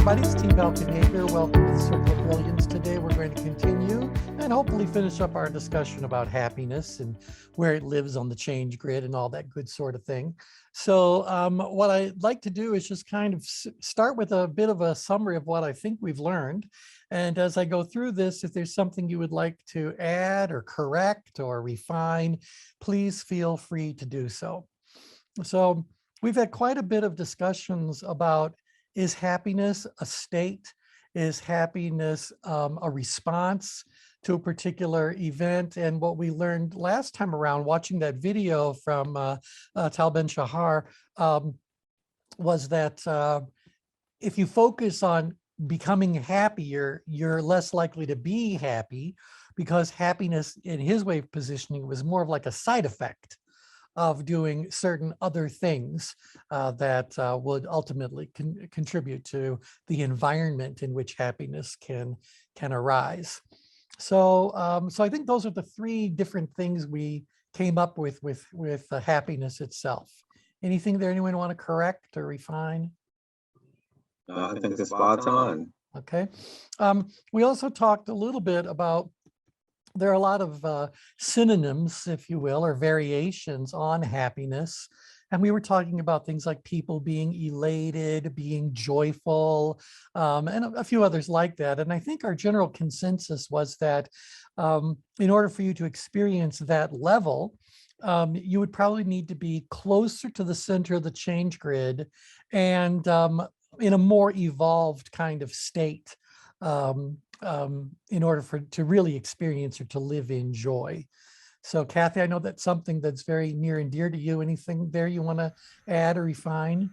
everybody, it's Team Balcony here. Welcome to the Circle of Brilliance. Today we're going to continue and hopefully finish up our discussion about happiness and where it lives on the change grid and all that good sort of thing. So what I'd like to do is just kind of start with a bit of a summary of what I think we've learned. And as I go through this, if there's something you would like to add or correct or refine, please feel free to do so. So we've had quite a bit of discussions about, is happiness a state? Is happiness a response to a particular event? And what we learned last time around watching that video from Tal Ben-Shahar was that if you focus on becoming happier, you're less likely to be happy, because happiness, in his way of positioning, was more of like a side effect of doing certain other things that would ultimately contribute to the environment in which happiness can arise. So, so I think those are the three different things we came up with happiness itself. Anything there anyone want to correct or refine? I think it's spot on. Okay. We also talked a little bit about, there are a lot of synonyms, if you will, or variations on happiness. And we were talking about things like people being elated, being joyful, and a few others like that. And I think our general consensus was that in order for you to experience that level, you would probably need to be closer to the center of the change grid and in a more evolved kind of state. In order to really experience or to live in joy. So Kathy, I know that's something that's very near and dear to you. Anything there you want to add or refine?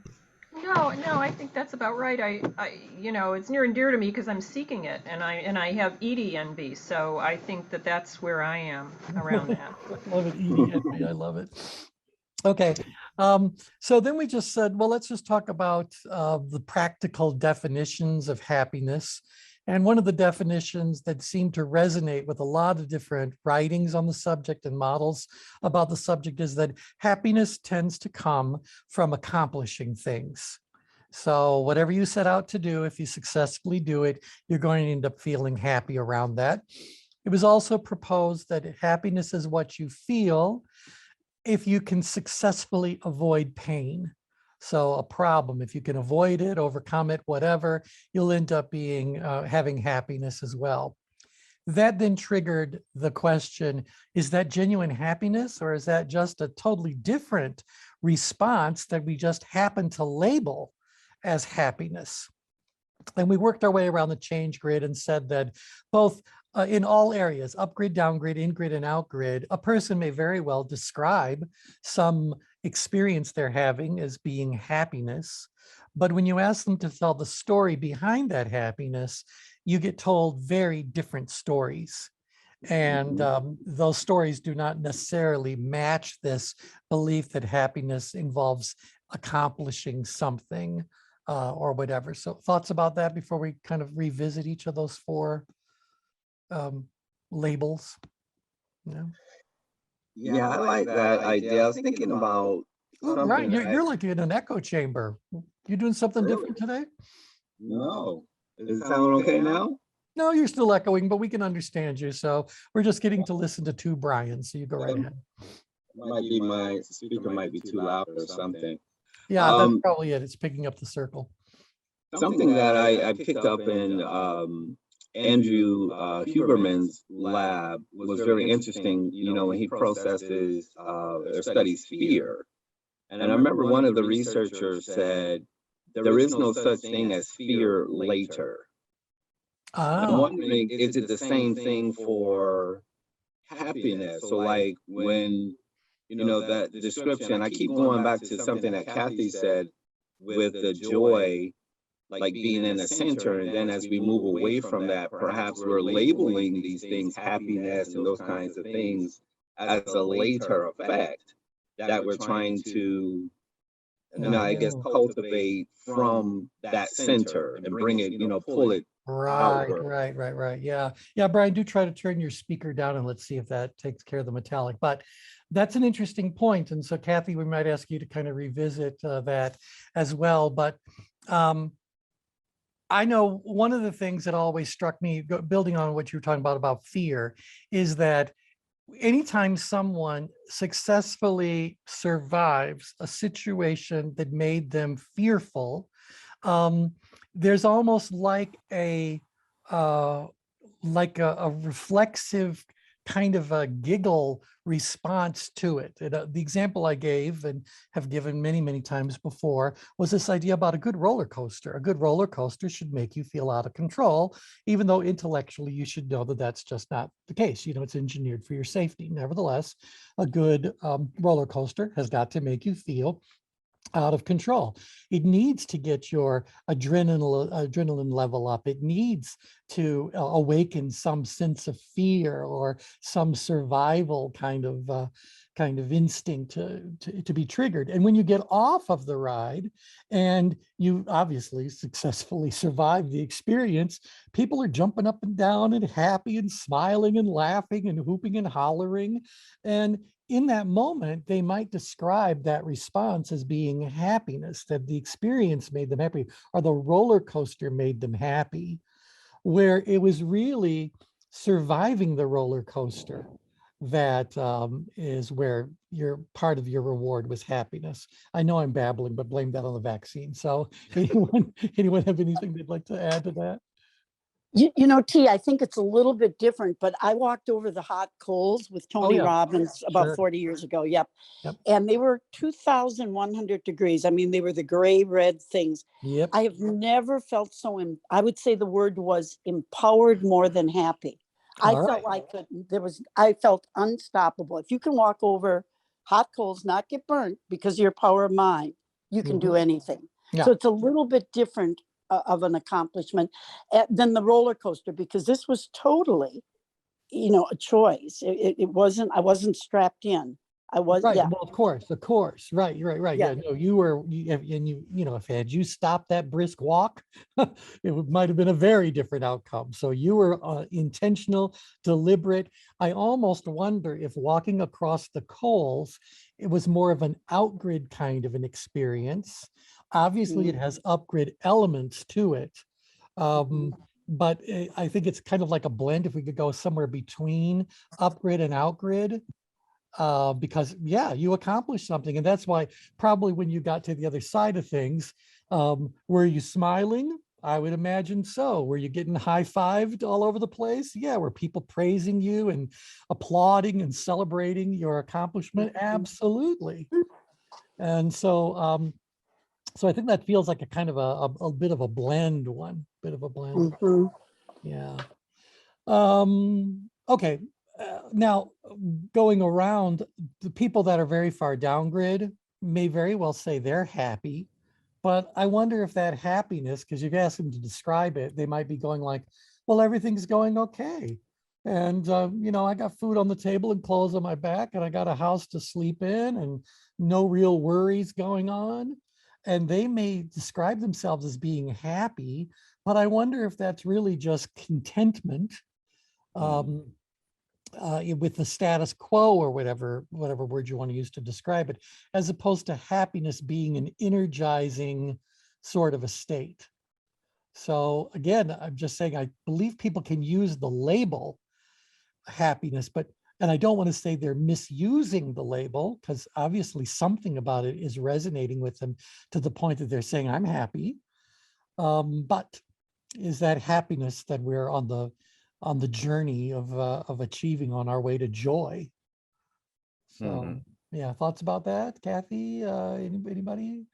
No, I think that's about right. I you know, it's near and dear to me because I'm seeking it, and I have Edie envy, so I think that that's where I am around that. I love it, Edie envy. I love it. Okay, so then we just said, well, let's just talk about the practical definitions of happiness. And one of the definitions that seemed to resonate with a lot of different writings on the subject and models about the subject is that happiness tends to come from accomplishing things. So whatever you set out to do, if you successfully do it, you're going to end up feeling happy around that. It was also proposed that happiness is what you feel if you can successfully avoid pain. So a problem, if you can avoid it, overcome it, whatever, you'll end up being having happiness as well. That then triggered the question, is that genuine happiness, or is that just a totally different response that we just happen to label as happiness? And we worked our way around the change grid and said that both in all areas, upgrid, downgrid, in-grid, and out-grid, a person may very well describe some experience they're having as being happiness. But when you ask them to tell the story behind that happiness, you get told very different stories. And those stories do not necessarily match this belief that happiness involves accomplishing something or whatever. So thoughts about that before we kind of revisit each of those four labels? Yeah, I like that idea. I was thinking about Ryan, you're like in an echo chamber. You doing something different today? No. Is it sound okay now? No, you're still echoing, but we can understand you. So we're just getting to listen to two Brians. So you go right ahead. Might be my speaker might be too loud or something. Yeah, that's probably it. It's picking up the circle. Something that I picked up in Andrew Huberman's lab was very interesting, you know, when he processes or studies fear. And I remember one of the researchers said, there is no such thing as fear later. I'm wondering, is it the same thing for happiness? So like when, you know, that description, I keep going back to something that Kathy said with the joy, like being in the center, and then as we move away from that, perhaps we're labeling these things, happiness and those kinds of things, as a later effect that we're trying to, you know, I guess, cultivate from that center and bring it, you know, pull it outward. Right. Yeah, Brian, do try to turn your speaker down and let's see if that takes care of the metallic. But that's an interesting point. And so Kathy, we might ask you to kind of revisit that as well. But I know one of the things that always struck me, building on what you were talking about fear, is that anytime someone successfully survives a situation that made them fearful, there's almost uh, like a reflexive kind of a giggle response to it. And, the example I gave and have given many, many times before was this idea about a good roller coaster. A good roller coaster should make you feel out of control, even though intellectually you should know that that's just not the case. You know, it's engineered for your safety. Nevertheless, a good roller coaster has got to make you feel out of control. It needs to get your adrenaline level up. It needs to awaken some sense of fear or some survival kind of instinct to be triggered. And when you get off of the ride and you obviously successfully survive the experience, people are jumping up and down and happy and smiling and laughing and whooping and hollering. And in that moment, they might describe that response as being happiness, that the experience made them happy, or the roller coaster made them happy, where it was really surviving the roller coaster that is where your part of your reward was happiness. I know I'm babbling, but blame that on the vaccine. So anyone have anything they'd like to add to that? You know, T, I think it's a little bit different, but I walked over the hot coals with Tony yeah. Robbins about Sure. 40 years ago. Yep. Yep. And they were 2,100 degrees. I mean, they were the gray red things. Yep. I have never felt so, I would say the word was empowered more than happy. I All felt right. like I felt unstoppable. If you can walk over hot coals, not get burnt because of your power of mind, you can do anything. Yeah. So it's a little bit different of an accomplishment than the roller coaster, because this was totally, you know, a choice. It wasn't, I wasn't strapped in. I was, Right. yeah. Well, of course. Right. Yeah. Yeah. No, you know, if had you stopped that brisk walk, might have been a very different outcome. So you were intentional, deliberate. I almost wonder if walking across the coals, it was more of an outgrid kind of an experience. Obviously, it has upgrid elements to it. But I think it's kind of like a blend. If we could go somewhere between upgrid and outgrid, because yeah, you accomplished something. And that's why probably when you got to the other side of things, were you smiling? I would imagine so. Were you getting high-fived all over the place? Yeah. Were people praising you and applauding and celebrating your accomplishment? Absolutely. And so, so I think that feels like a kind of a bit of a blend bit of a blend. Yeah. Okay. Now, going around, the people that are very far down grid may very well say they're happy, but I wonder if that happiness, because you've asked them to describe it, they might be going like, well, everything's going okay. And, you know, I got food on the table and clothes on my back, and I got a house to sleep in and no real worries going on. And they may describe themselves as being happy, but I wonder if that's really just contentment with the status quo, or whatever word you want to use to describe it, as opposed to happiness being an energizing sort of a state. So again, I'm just saying, I believe people can use the label happiness, and I don't want to say they're misusing the label, because obviously something about it is resonating with them to the point that they're saying, I'm happy. But is that happiness that we're on the journey of achieving on our way to joy? So yeah, thoughts about that, Kathy? Anybody?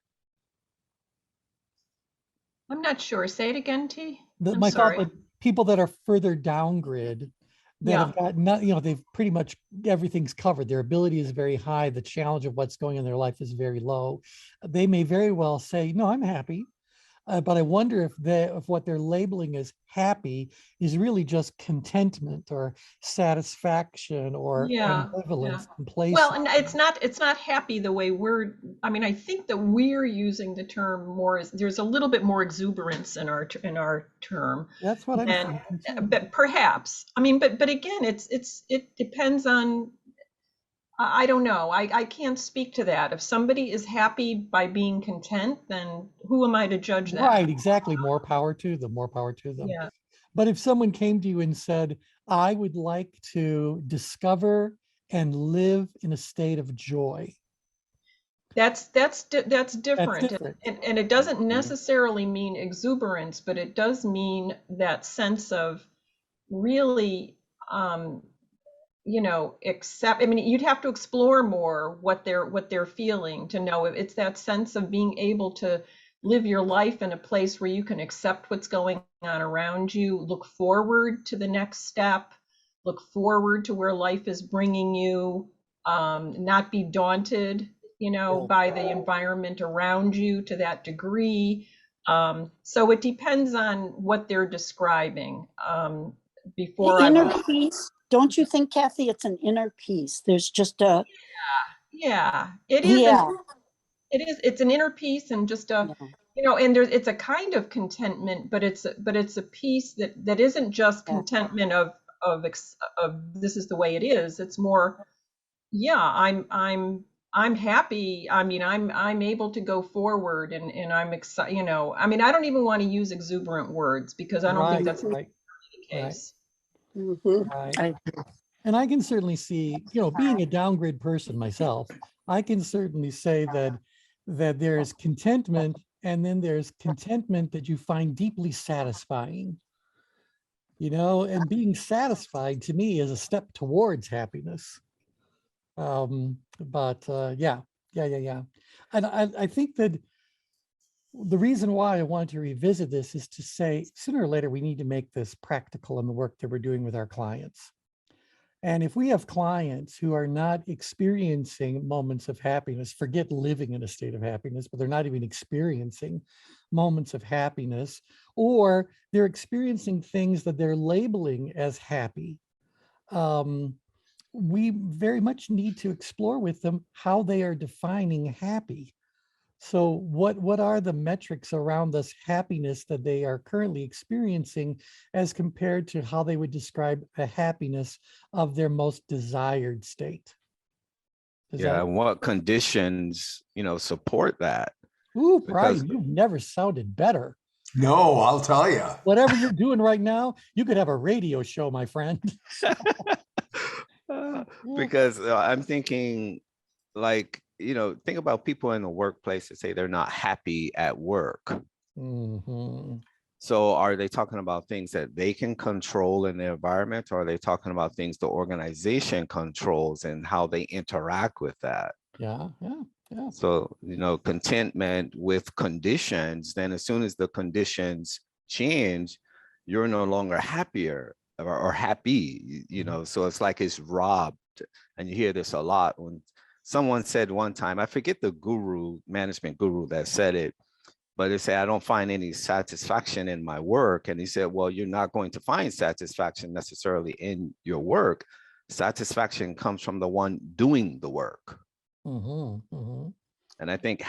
I'm not sure. Say it again, T. I'm My thought sorry. that people that are further down grid, that have got not, you know, they've pretty much everything's covered. Their ability is very high. The challenge of what's going on in their life is very low. They may very well say, no, I'm happy. But I wonder if what they're labeling as happy is really just contentment or satisfaction or ambivalence in place. Well, and it's not happy the way I mean, I think that we're using the term more as, there's a little bit more exuberance in our term. That's what I'm thinking too. But perhaps, I mean, but again, it depends on I don't know. I can't speak to that. If somebody is happy by being content, then who am I to judge that? Right, exactly. More power to them, more power to them. Yeah, But if someone came to you and said, I would like to discover and live in a state of joy, that's that's different, different. and it doesn't Mhm. necessarily mean exuberance, but it does mean that sense of really, um, accept. I mean, you'd have to explore more what they're feeling to know if it's that sense of being able to live your life in a place where you can accept what's going on around you, look forward to the next step, look forward to where life is bringing you, not be daunted, Yeah. by the environment around you to that degree. So it depends on what they're describing. The Before I inner would peace, don't you think, Kathy? It's an inner peace. There's just a, Yeah, it is yeah, it's an inner peace and just a, yeah, and it's a kind of contentment, but it's a peace that isn't just yeah. contentment of this is the way it is. It's more, yeah, I'm happy. I mean, I'm able to go forward and I'm excited, I mean, I don't even want to use exuberant words because I don't think Right, that's the right, right, case. Mhm. right. I- And I can certainly see, being a downgrade person myself, I can certainly say that there is contentment, and then there's contentment that you find deeply satisfying, and being satisfied to me is a step towards happiness. But yeah, yeah, yeah, yeah. And I think that the reason why I want to revisit this is to say sooner or later we need to make this practical in the work that we're doing with our clients. And if we have clients who are not experiencing moments of happiness, forget living in a state of happiness, but they're not even experiencing moments of happiness, or they're experiencing things that they're labeling as happy, um, we very much need to explore with them how they are defining happy. So what are the metrics around this happiness that they are currently experiencing as compared to how they would describe the happiness of their most desired state? Does Yeah, that, and what conditions, support that? ooh, Because Brian, you've never sounded better. No, I'll tell you. Whatever you're doing right now, you could have a radio show, my friend. because I'm thinking like, think about people in the workplace that say they're not happy at work. Mhm. So are they talking about things that they can control in the environment, or are they talking about things the organization controls and how they interact with that? Yeah, yeah, yeah. So, contentment with conditions, then as soon as the conditions change, you're no longer happier or happy, so it's like it's robbed. And you hear this a lot when someone said one time, I forget the management guru that said it, but they say, I don't find any satisfaction in my work. And he said, well, you're not going to find satisfaction necessarily in your work. Satisfaction comes from the one doing the work. Mhm, mhm. And I think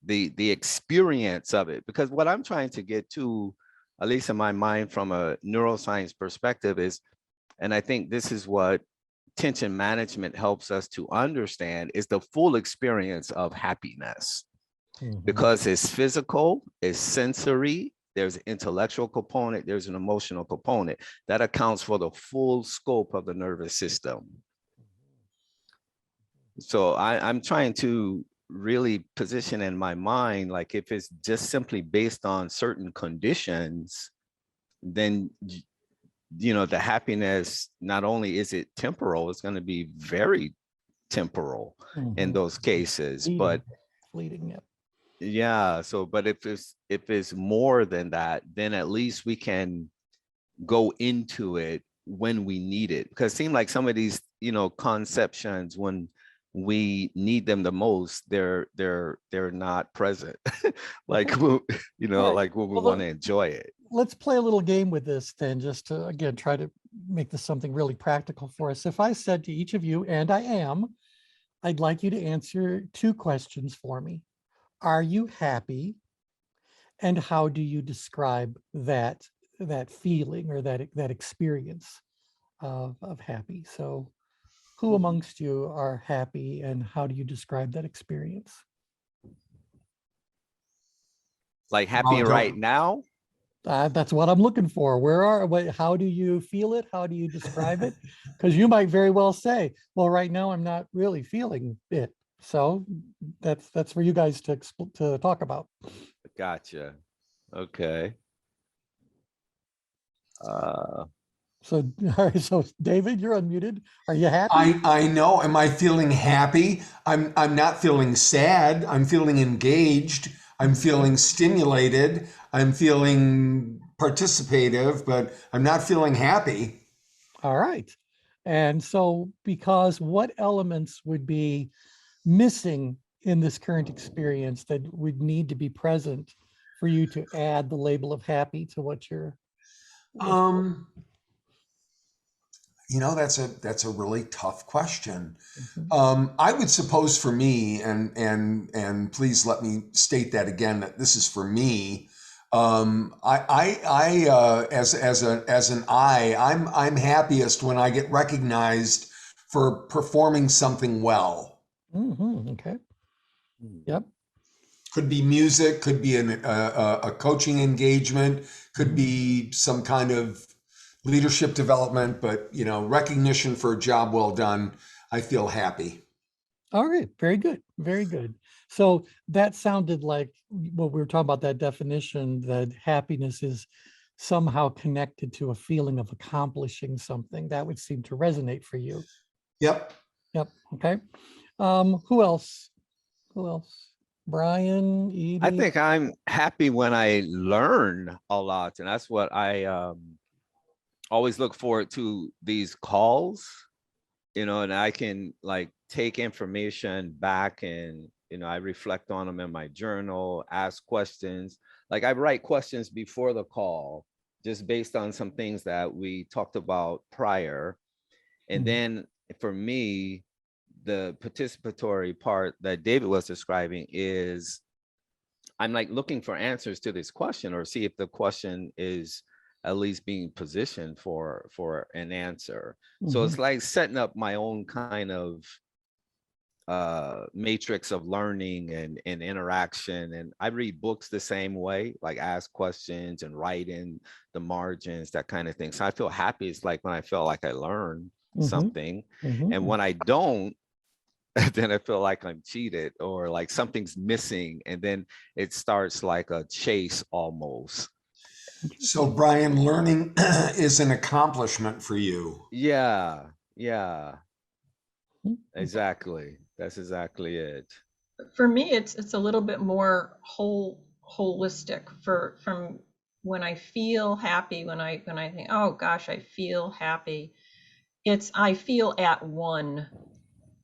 the experience of it, because what I'm trying to get to, at least in my mind from a neuroscience perspective is, and I think this is what tension management helps us to understand, is the full experience of happiness. Mhm. Because it's physical, it's sensory, there's an intellectual component, there's an emotional component that accounts for the full scope of the nervous system. So I'm trying to really position in my mind, like if it's just simply based on certain conditions, then the happiness, not only is it temporal, it's going to be very temporal in Mhm. those cases. But Fleeting, yeah. yeah, so but if it's more than that, then at least we can go into it when we need it. Because it seems like some of these, conceptions, when we need them the most, they're not present. Like Right. like when we Well, want to enjoy it. let's play a little game with this then, just to, again, try to make this something really practical for us. If I said to each of you, and I am, I'd like you to answer 2 questions for me. Are you happy? And how do you describe that feeling or that experience of happy? So who amongst you are happy, and how do you describe that experience? Like happy I'll go. right now? That's what I'm looking for. How do you feel it? How do you describe it? Because you might very well say, well, right now I'm not really feeling it. So that's for you guys to talk about. Gotcha. Okay. So, all right, so David, you're unmuted. Are you happy? I know. Am I feeling happy? I'm not feeling sad. I'm feeling engaged. I'm feeling stimulated. I'm feeling participative, but I'm not feeling happy. All right. And so, because what elements would be missing in this current experience that would need to be present for you to add the label of happy to what you're? You know, that's a really tough question. Mhm. I would suppose for me, and please let me state that again, that this is for me. I'm happiest when I get recognized for performing something well. Mhm, okay. Yep. Could be music, could be a coaching engagement, could be some kind of leadership development, but you know, recognition for a job well done, I feel happy. All right. Very good. Very good. So that sounded like what we were talking about, that definition that happiness is somehow connected to a feeling of accomplishing something. That would seem to resonate for you. Yep. Yep. Okay. Who else? Who else? Brian, Edie? I think I'm happy when I learn a lot, and that's what I always look forward to, these calls, you know, and I can like take information back and, you know, I reflect on them in my journal, ask questions. Like I write questions before the call, just based on some things that we talked about prior. And Mhm. then for me, the participatory part that David was describing is I'm like looking for answers to this question, or see if the question is at least being positioned for an answer. So it's Mhm. like setting up my own kind of matrix of learning and interaction. And I read books the same way, like ask questions and write in the margins, that kind of thing. So I feel happy. It's like when I feel like I learned Mhm. something. Mhm. And when I don't, then I feel like I'm cheated, or like something's missing. And then it starts like a chase almost. So Brian, learning is an accomplishment for you. Yeah. Yeah, Mhm. exactly. That's exactly it. For me, it's a little bit more holistic. From when I feel happy, when I think, oh gosh, I feel happy, it's I feel at one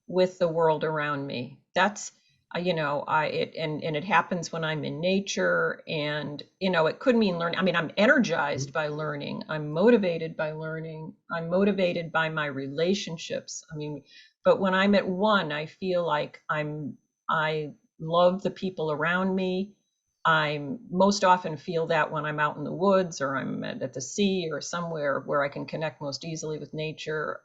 with the world around me. That's and it happens when I'm in nature, and it could mean learning. I mean, I'm energized by learning, I'm motivated by learning, I'm motivated by my relationships. I mean, but when I'm at one, I feel like I love the people around me. I'm most often feel that when I'm out in the woods, or I'm at the sea, or somewhere where I can connect most easily with nature.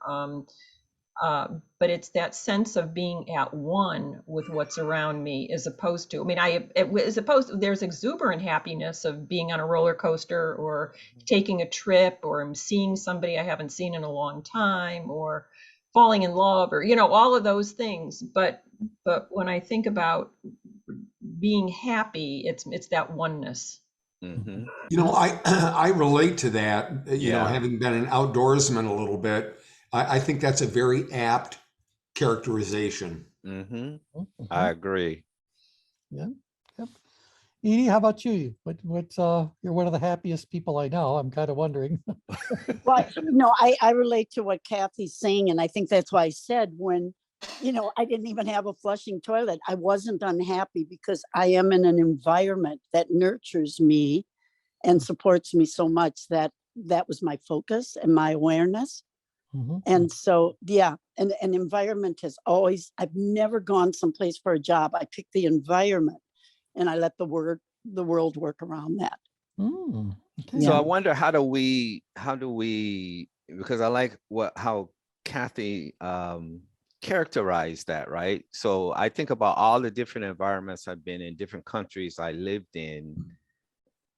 But it's that sense of being at one with what's around me, as opposed to, I mean, as opposed to, there's exuberant happiness of being on a roller coaster, or taking a trip, or I'm seeing somebody I haven't seen in a long time, or falling in love, or, all of those things. But when I think about being happy, it's that oneness. Mm-hmm. You know, I relate to that, you know, Yeah. having been an outdoorsman a little bit. I think that's a very apt characterization. Mm-hmm. Mhm. I agree. Yeah. Yep. Edie, how about you? You're one of the happiest people I know. I'm kind of wondering. Well, no, I relate to what Kathy's saying, and I think that's why I said when, I didn't even have a flushing toilet, I wasn't unhappy, because I am in an environment that nurtures me and supports me so much that that was my focus and my awareness. Mhm. And so, yeah, and an environment has always, I've never gone someplace for a job. I picked the environment and I let the world work around that. Mm, okay. So Yeah. I wonder, how do we, because I like how Kathy characterize that, right? So I think about all the different environments I've been in, different countries I lived in,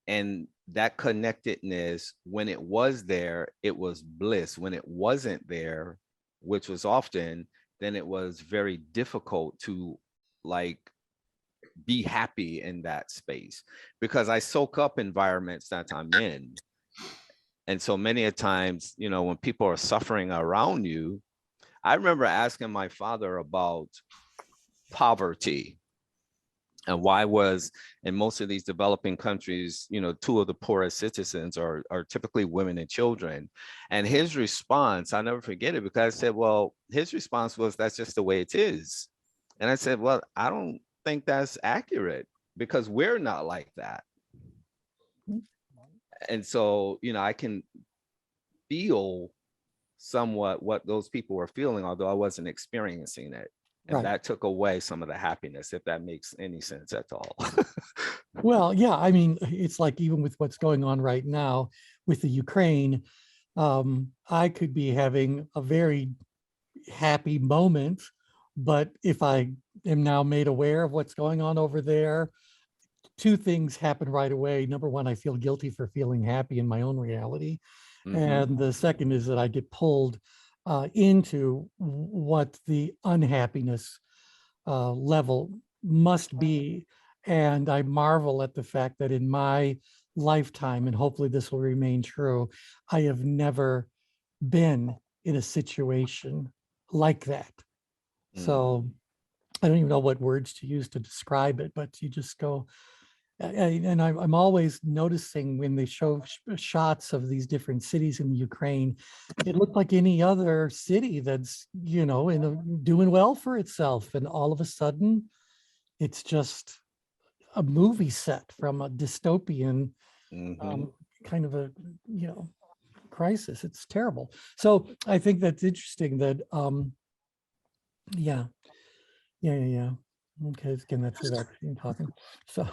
and that connectedness, when it was there, it was bliss. When it wasn't there, which was often, then it was very difficult to like be happy in that space, because I soak up environments that I'm in. And so many a times, you know, when people are suffering around you, I remember asking my father about poverty and why was in most of these developing countries, you know, two of the poorest citizens are typically women and children. And his response, I'll never forget it, because I said, well, his response was, that's just the way it is. And I said, well, I don't think that's accurate, because we're not like that. And so, you know, I can feel somewhat what those people were feeling, although I wasn't experiencing it. And Right. that took away some of the happiness, if that makes any sense at all. Well, yeah, I mean, it's like even with what's going on right now with the Ukraine, I could be having a very happy moment, but if I am now made aware of what's going on over there, two things happen right away. Number one, I feel guilty for feeling happy in my own reality. Mhm. And the second is that I get pulled into what the unhappiness level must be. And I marvel at the fact that in my lifetime, and hopefully this will remain true, I have never been in a situation like that. So I don't even know what words to use to describe it, but you just go, and I'm always noticing when they show shots of these different cities in Ukraine, it looked like any other city that's, you know, doing well for itself. And all of a sudden, it's just a movie set from a dystopian Mhm. kind of a, you know, crisis. It's terrible. So I think that's interesting that, yeah. Okay, again, that's without even talking. So.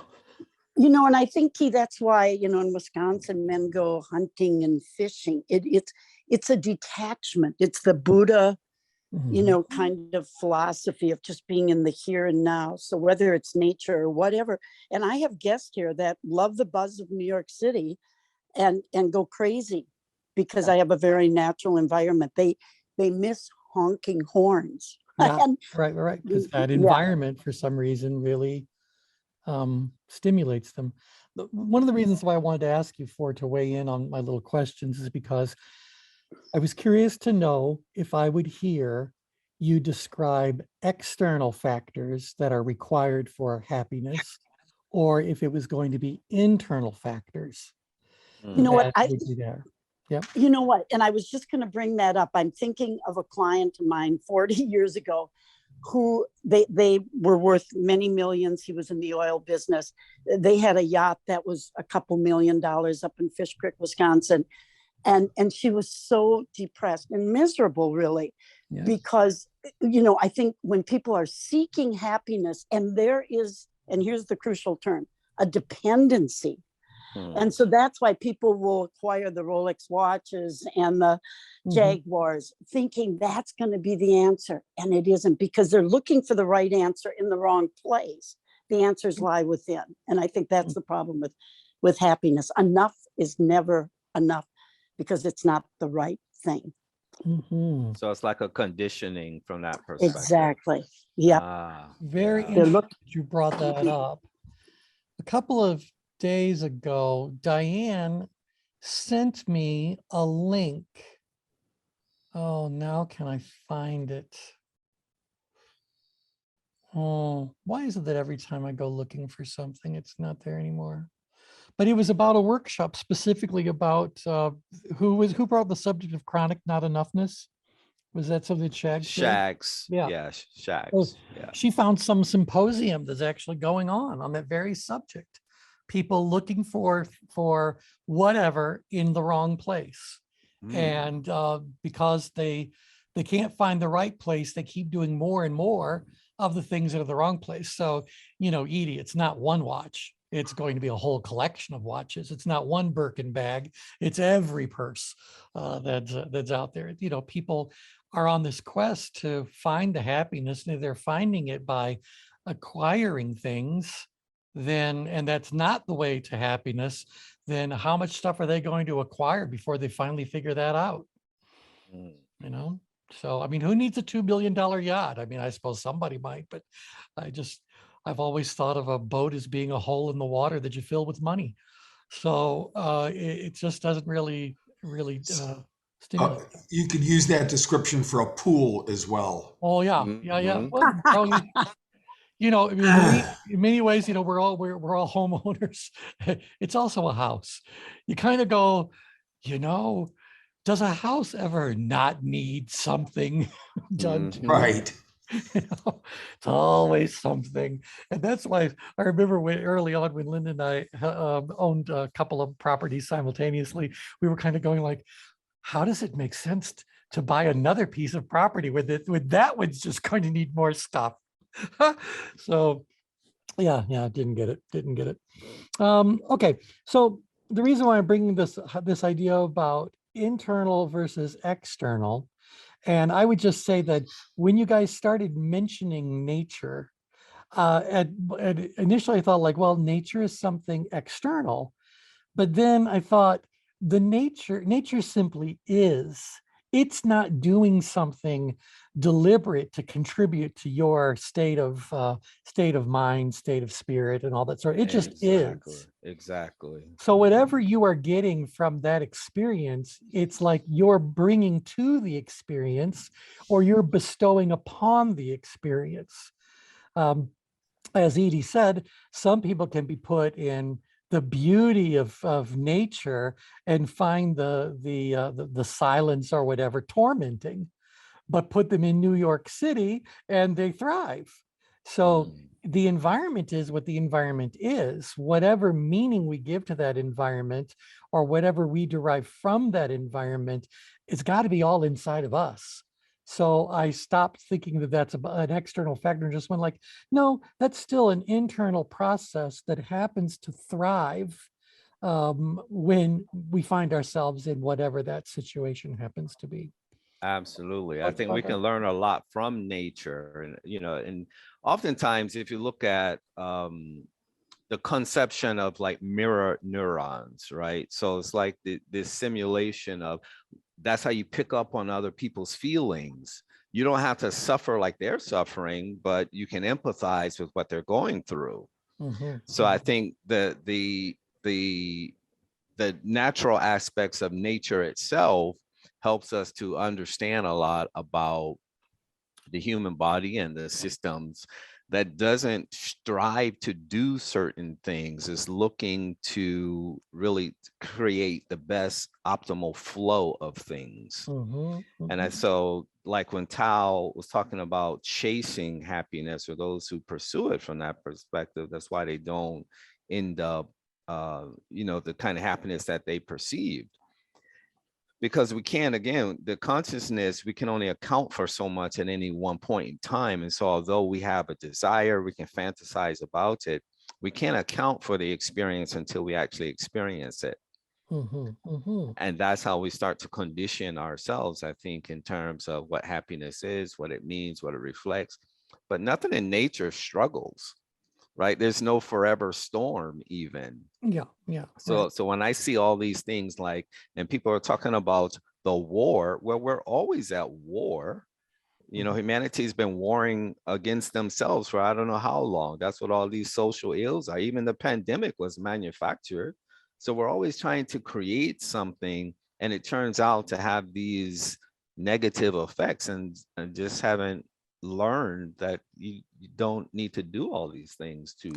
You know, and I think, Key, that's why, you know, in Wisconsin, men go hunting and fishing. It's a detachment. It's the Buddha, you Mhm. know, kind of philosophy of just being in the here and now. So whether it's nature or whatever, and I have guests here that love the buzz of New York City and go crazy because I have a very natural environment. They miss honking horns. Yeah, And right. Because that yeah, environment, for some reason, really stimulates them. One of the reasons why I wanted to ask you to weigh in on my little questions is because I was curious to know if I would hear you describe external factors that are required for happiness, or if it was going to be internal factors you know what, that would be there. Yeah. you know what, and I was just going to bring that up. I'm thinking of a client of mine 40 years ago who they were worth many millions. He was in the oil business. They had a yacht that was a couple $1,000,000 up in Fish Creek, Wisconsin. And she was so depressed and miserable, really, Yes. because, you know, I think when people are seeking happiness, and there is, and here's the crucial term, a dependency. And so that's why people will acquire the Rolex watches and the Jaguars, thinking that's going to be the answer. And it isn't, because they're looking for the right answer in the wrong place. The answers lie within. And I think that's the problem with happiness. Enough is never enough, because it's not the right thing. So it's like a conditioning from that perspective. Exactly. Yeah. Very Yeah. interesting that you brought that up. A couple of days ago, Diane sent me a link. Oh, now can I find it? Oh, why is it that every time I go looking for something, it's not there anymore? But it was about a workshop specifically about who brought the subject of chronic not enoughness. Was that something Shags did? Shags. Yeah. Yeah. Shags. Oh, Yeah. she found some symposium that's actually going on that very subject. People looking for whatever in the wrong place. And because they can't find the right place, they keep doing more and more of the things that are the wrong place. So, you know, Edie, it's not one watch. It's going to be a whole collection of watches. It's not one Birkin bag. It's every purse that's out there. You know, people are on this quest to find the happiness, and if they're finding it by acquiring things, then, and that's not the way to happiness, then how much stuff are they going to acquire before they finally figure that out? Mm. You know? So, I mean, who needs a $2 billion yacht? I mean, I suppose somebody might, but I've always thought of a boat as being a hole in the water that you fill with money. So it just doesn't really stimulate. You could use that description for a pool as well. Oh yeah, yeah. Mhm. Well, you know, I mean, in many ways, you know, we're all homeowners. It's also a house. You kind of go, you know, does a house ever not need something done to it? Right. You know, it's always something. And that's why I remember when early on when Linda and I owned a couple of properties simultaneously, we were kind of going like, how does it make sense to buy another piece of property with it, with that one's just going to need more stuff? So yeah, didn't get it. Okay, so the reason why I'm bringing this idea about internal versus external, and I would just say that when you guys started mentioning nature, initially I thought like, well, nature is something external, but then I thought nature simply is. It's not doing something deliberate to contribute to your state of mind, state of spirit, and all that sort. It just is. Exactly. So whatever you are getting from that experience, it's like you're bringing to the experience, or you're bestowing upon the experience. As Edie said, some people can be put in the beauty of nature and find the silence or whatever tormenting, but put them in New York City and they thrive. So the environment is what the environment is. Whatever meaning we give to that environment, or whatever we derive from that environment, it's got to be all inside of us. So I stopped thinking that that's an external factor and just went like, no, that's still an internal process that happens to thrive when we find ourselves in whatever that situation happens to be. Absolutely. I think we can learn a lot from nature, and and oftentimes if you look at the conception of like mirror neurons, right? So it's like this simulation of, that's how you pick up on other people's feelings. You don't have to suffer like they're suffering, but you can empathize with what they're going through. So I think the natural aspects of nature itself helps us to understand a lot about the human body and the systems that doesn't strive to do certain things, is looking to really create the best optimal flow of things. And so like when Tao was talking about chasing happiness, or those who pursue it from that perspective, that's why they don't end up the kind of happiness that they perceived. Because we can't, again, the consciousness, we can only account for so much at any one point in time. And so although we have a desire, we can fantasize about it, we can't account for the experience until we actually experience it. And that's how we start to condition ourselves, I think, in terms of what happiness is, what it means, what it reflects. But nothing in nature struggles, right? There's no forever storm even. Yeah. So when I see all these things like, and people are talking about the war, well, we're always at war. Humanity's been warring against themselves for I don't know how long. That's what all these social ills are. Even the pandemic was manufactured. So we're always trying to create something, and it turns out to have these negative effects, and just haven't learned that you don't need to do all these things to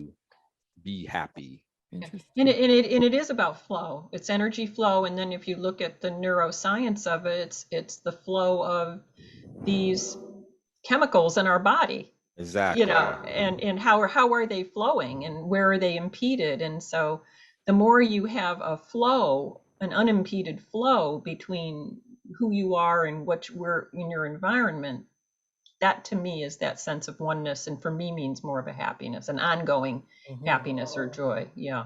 be happy. And it is about flow. It's energy flow, and then if you look at the neuroscience of it, it's the flow of these chemicals in our body. Exactly. And how are they flowing, and where are they impeded? And so the more you have a flow, an unimpeded flow between who you are and what we're in your environment, that to me is that sense of oneness, and for me means more of a happiness, an ongoing happiness or joy. Yeah.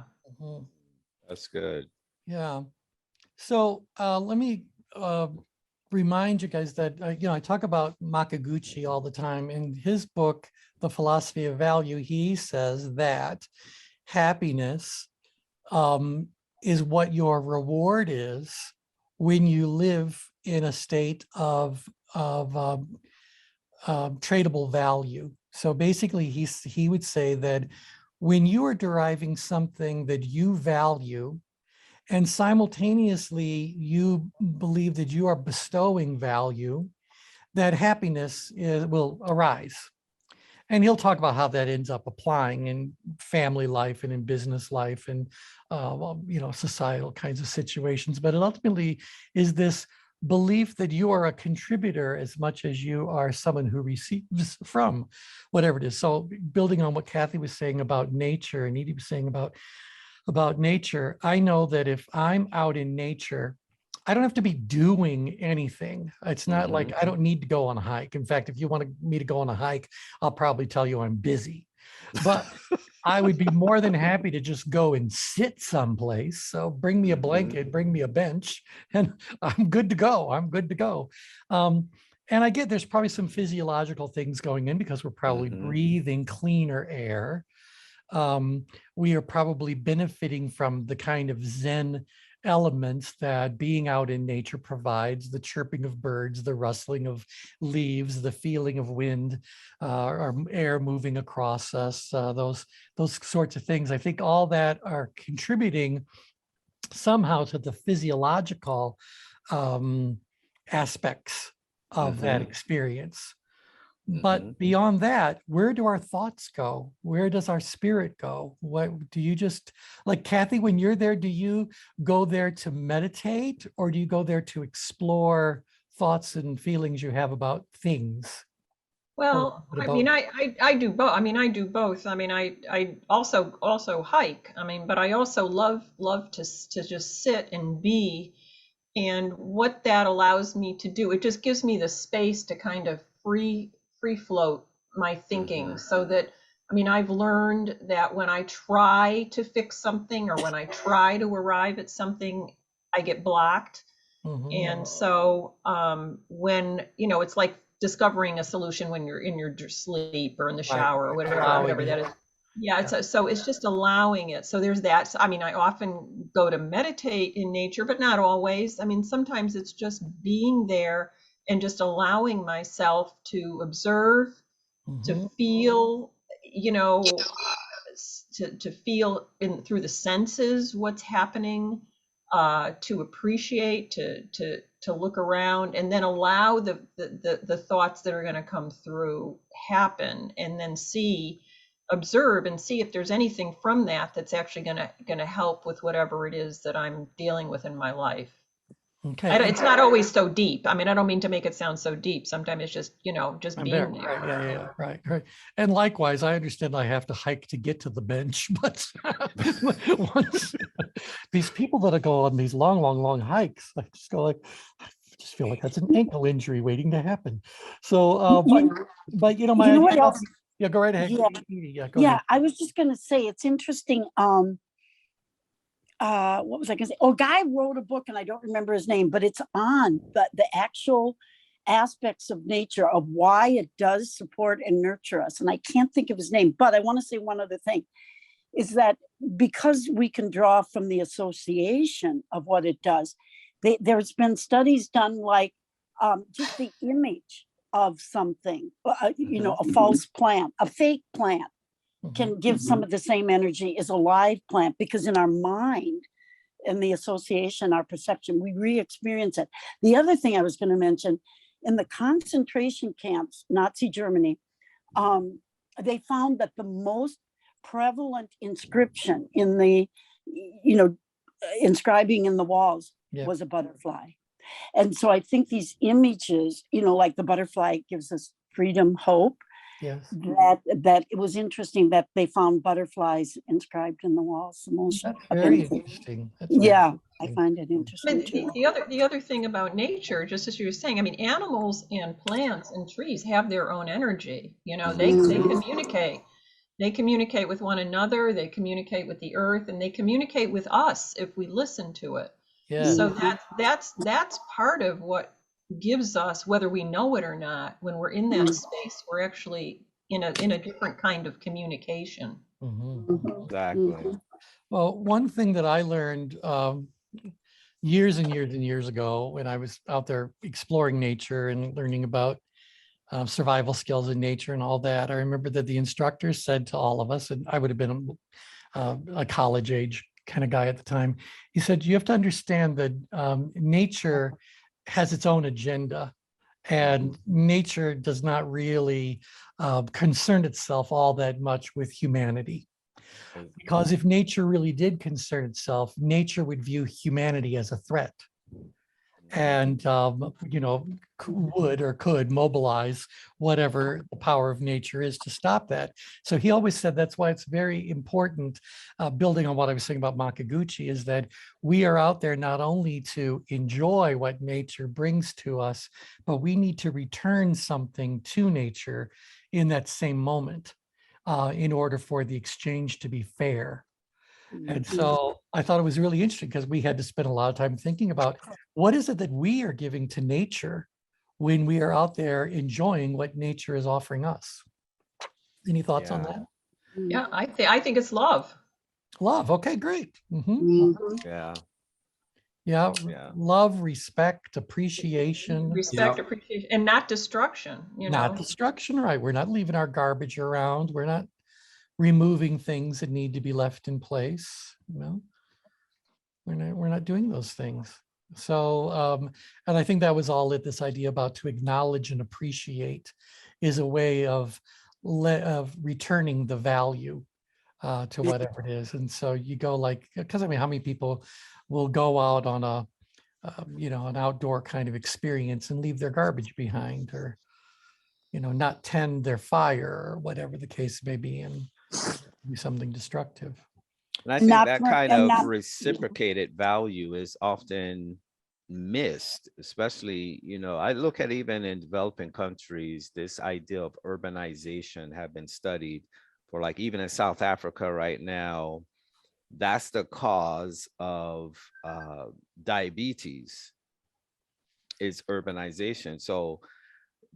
That's good. Yeah. So let me remind you guys that, I talk about Makaguchi all the time. In his book, The Philosophy of Value, he says that happiness is what your reward is when you live in a state of tradable value. So basically, he would say that when you are deriving something that you value, and simultaneously you believe that you are bestowing value, that happiness will arise. And he'll talk about how that ends up applying in family life and in business life and societal kinds of situations. But it ultimately is this belief that you are a contributor as much as you are someone who receives from whatever it is. So building on what Kathy was saying about nature and Edie was saying about nature, I know that if I'm out in nature, I don't have to be doing anything. It's not like I don't need to go on a hike. In fact, if you want me to go on a hike, I'll probably tell you I'm busy. But I would be more than happy to just go and sit someplace. So bring me a blanket, bring me a bench, and I'm good to go. I'm good to go. And I get there's probably some physiological things going in because we're probably breathing cleaner air. We are probably benefiting from the kind of Zen elements that being out in nature provides: the chirping of birds, the rustling of leaves, the feeling of wind, or air moving across us, those sorts of things. I think all that are contributing somehow to the physiological aspects of that experience. But beyond that, where do our thoughts go? Where does our spirit go? What do you just, like Kathy, when you're there, do you go there to meditate, or do you go there to explore thoughts and feelings you have about things? Well, I mean, I do both. I mean, I do both. I mean, I also hike. I mean, but I also love to just sit and be. And what that allows me to do, it just gives me the space to kind of free float my thinking, so that, I mean, I've learned that when I try to fix something or when I try to arrive at something, I get blocked. And so when, it's like discovering a solution when you're in your sleep or in the shower or whatever that is. Yeah, so it's just allowing it. So there's that. So, I mean, I often go to meditate in nature, but not always. I mean, sometimes it's just being there and just allowing myself to observe, to feel, to feel through the senses what's happening, to appreciate, to look around, and then allow the thoughts that are going to come through happen, and then observe and see if there's anything from that that's actually going to help with whatever it is that I'm dealing with in my life. Okay. It's not always so deep. I mean, I don't mean to make it sound so deep. Sometimes it's just, just being there. Yeah, right. And likewise, I understand I have to hike to get to the bench, but once these people that go on these long hikes, I just go like, I just feel like that's an ankle injury waiting to happen. So, but what else? Yeah, go right ahead. Yeah, go ahead. I was just going to say, it's interesting. What was I going to say? Oh, a guy wrote a book, and I don't remember his name, but it's on the actual aspects of nature, of why it does support and nurture us. And I can't think of his name, but I want to say one other thing, is that because we can draw from the association of what it does, there's been studies done, like just the image of something, a false plant, a fake plant, can give some of the same energy as a live plant, because in our mind and the association, our perception, we re-experience it. The other thing I was going to mention, in the concentration camps, Nazi Germany, they found that the most prevalent inscription in the, inscribing in the walls was a butterfly. And so I think these images, like the butterfly gives us freedom, hope. Yes. That it was interesting that they found butterflies inscribed in the walls. The most. That's very interesting. I find it interesting too. The other thing about nature, just as you were saying, I mean, animals and plants and trees have their own energy. They communicate. They communicate with one another. They communicate with the earth, and they communicate with us if we listen to it. Yeah. So that's part of what gives us, whether we know it or not, when we're in that space, we're actually in a different kind of communication. Mhm. Exactly. Well, one thing that I learned years and years and years ago when I was out there exploring nature and learning about survival skills in nature and all that, I remember that the instructor said to all of us, and I would have been a college age kind of guy at the time, he said, you have to understand that nature has its own agenda, and nature does not really concern itself all that much with humanity. Because if nature really did concern itself, nature would view humanity as a threat, and would or could mobilize whatever the power of nature is to stop that. So he always said that's why it's very important, building on what I was saying about Makaguchi, is that we are out there not only to enjoy what nature brings to us, but we need to return something to nature in that same moment, in order for the exchange to be fair. And so I thought it was really interesting because we had to spend a lot of time thinking about what is it that we are giving to nature when we are out there enjoying what nature is offering us. Any thoughts on Yeah. that? Yeah, I think it's love. Love. Okay, great. Yeah. Yeah. Yeah. Love, respect, appreciation, Respect, Yeah. appreciation, and not destruction, not destruction, right? We're not leaving our garbage around. We're not removing things that need to be left in place. We're not doing those things. So, and I think that was all it, this idea about to acknowledge and appreciate is a way of returning the value to whatever it is. And so you go like, because I mean, how many people will go out on an outdoor kind of experience and leave their garbage behind, or, not tend their fire or whatever the case may be, and do something destructive. And I think Not that for- kind and of not- reciprocated value is often missed, especially, I look at even in developing countries, this idea of urbanization have been studied for, like, even in South Africa right now, that's the cause of diabetes is urbanization. So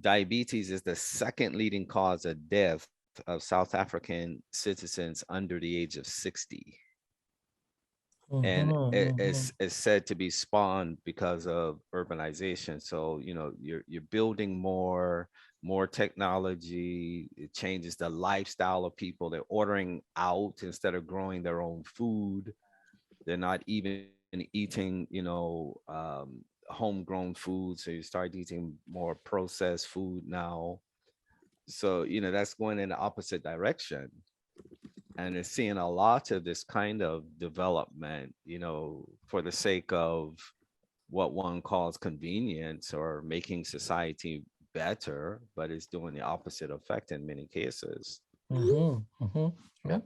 diabetes is the second leading cause of death of South African citizens under the age of 60. And it's said to be spawned because of urbanization. So, you're building more technology. It changes the lifestyle of people. They're ordering out instead of growing their own food. They're not even eating, homegrown food. So you start eating more processed food now. So, that's going in the opposite direction. And it's seeing a lot of this kind of development, for the sake of what one calls convenience or making society better, but it's doing the opposite effect in many cases. Yeah.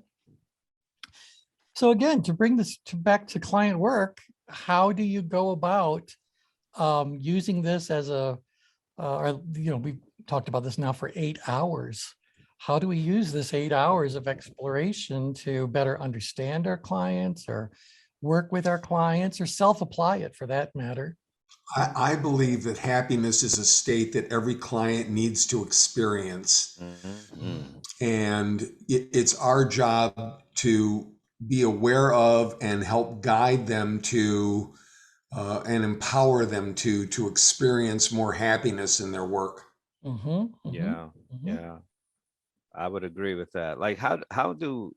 So again, to bring this back to client work, how do you go about using this as we talked about this now for 8 hours. How do we use this 8 hours of exploration to better understand our clients, or work with our clients, or self-apply it for that matter? I believe that happiness is a state that every client needs to experience. And it's our job to be aware of and help guide them to and empower them to experience more happiness in their work. Yeah. I would agree with that. Like, how do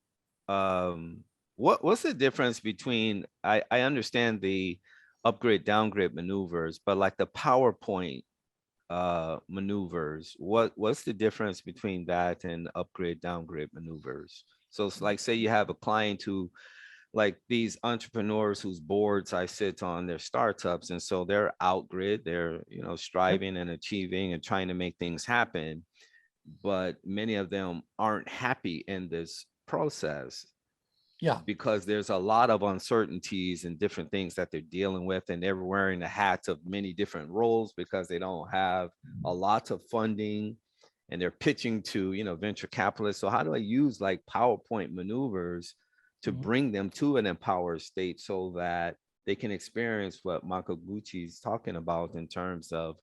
what's the difference between, I understand the upgrade downgrade maneuvers, but like the PowerPoint maneuvers, what's the difference between that and upgrade downgrade maneuvers? So it's like, say you have a client who, like these entrepreneurs whose boards I sit on, they're startups, and so they're outgrid, they're striving and achieving and trying to make things happen, but many of them aren't happy in this process. Yeah. Because there's a lot of uncertainties and different things that they're dealing with, and they're wearing the hats of many different roles because they don't have a lot of funding, and they're pitching to venture capitalists. So how do I use like PowerPoint maneuvers to bring them to an empowered state so that they can experience what Makaguchi's talking about in terms of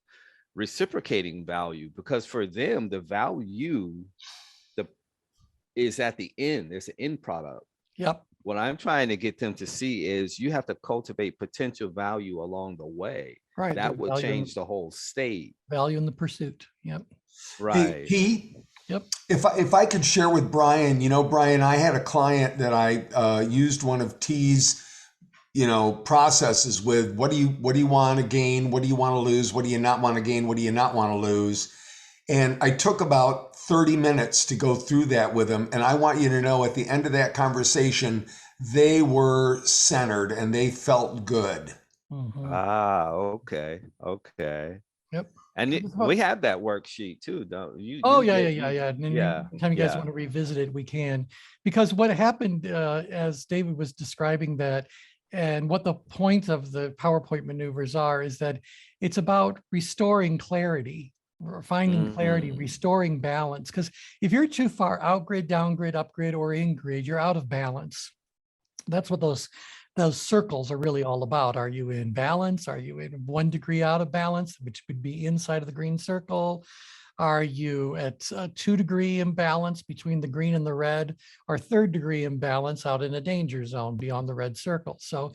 reciprocating value, because for them, the value is at the end. There's an end product. Yep. What I'm trying to get them to see is you have to cultivate potential value along the way. Right. That the would value in- change the whole state. value in the pursuit. Yep. Hey, Right. Pete, Yep. if I could share with Brian, Brian, I had a client that I used one of T's, processes with what do you want to gain? What do you want to lose? What do you not want to gain? What do you not want to lose? And I took about 30 minutes to go through that with him. And I want you to know at the end of that conversation, they were centered and they felt good. Mhm. Ah, okay. Yep. And It was about- we have that worksheet too, don't you? Oh, you yeah. get- And yeah, anytime you guys yeah. want to revisit it, we can. Because what happened as David was describing that, and what the point of the PowerPoint maneuvers are, is that it's about restoring clarity, or finding clarity, Mhm. restoring balance. Because if you're too far out grid, down grid, up grid, or in grid, you're out of balance. That's what those circles are really all about. Are you in balance? Are you in 1 degree out of balance, which would be inside of the green circle? Are you at a 2 degree imbalance between the green and the red, or 3rd degree imbalance out in a danger zone beyond the red circle? So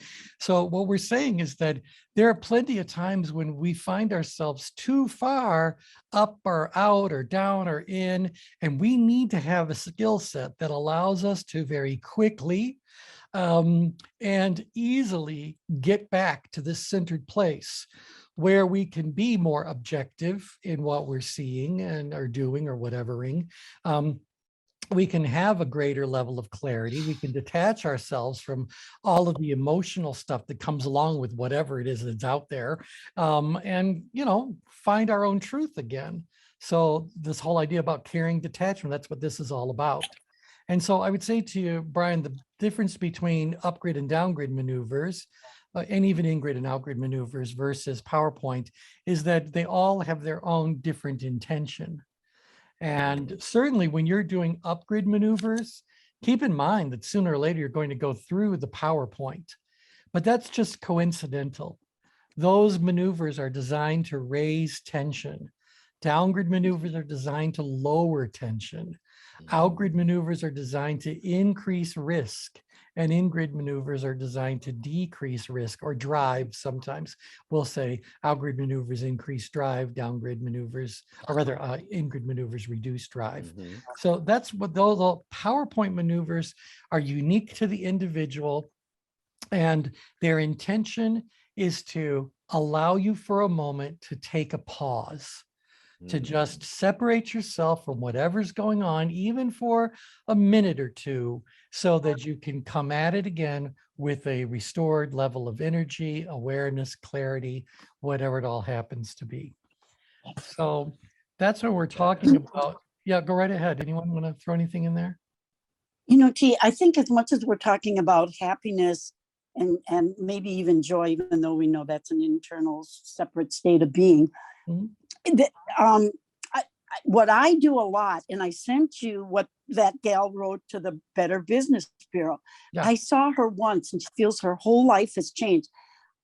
what we're saying is that there are plenty of times when we find ourselves too far up or out or down or in, and we need to have a skill set that allows us to very quickly and easily get back to this centered place where we can be more objective in what we're seeing and are doing or whatevering. We can have a greater level of clarity. We can detach ourselves from all of the emotional stuff that comes along with whatever it is that's out there, and find our own truth again. So this whole idea about carrying detachment, that's what this is all about. And so I would say to you, Brian, the difference between upgrid and downgrid maneuvers, and even in-grid and out-grid maneuvers versus PowerPoint, is that they all have their own different intention. And certainly when you're doing upgrid maneuvers, keep in mind that sooner or later you're going to go through the PowerPoint, but that's just coincidental. Those maneuvers are designed to raise tension. Downgrid maneuvers are designed to lower tension. Outgrid maneuvers are designed to increase risk, and in-grid maneuvers are designed to decrease risk or drive. Sometimes we'll say outgrid maneuvers increase drive, downgrid maneuvers, or rather in-grid maneuvers reduce drive. Mhm. So that's what those PowerPoint maneuvers are unique to the individual, and their intention is to allow you for a moment to take a pause, to just separate yourself from whatever's going on, even for a minute or two, so that you can come at it again with a restored level of energy, awareness, clarity, whatever it all happens to be. So that's what we're talking about. Yeah, go right ahead. Anyone want to throw anything in there? T, I think as much as we're talking about happiness and maybe even joy, even though we know that's an internal separate state of being, Mhm. what I do a lot, and I sent you what that gal wrote to the Better Business Bureau. Yeah. I saw her once and she feels her whole life has changed.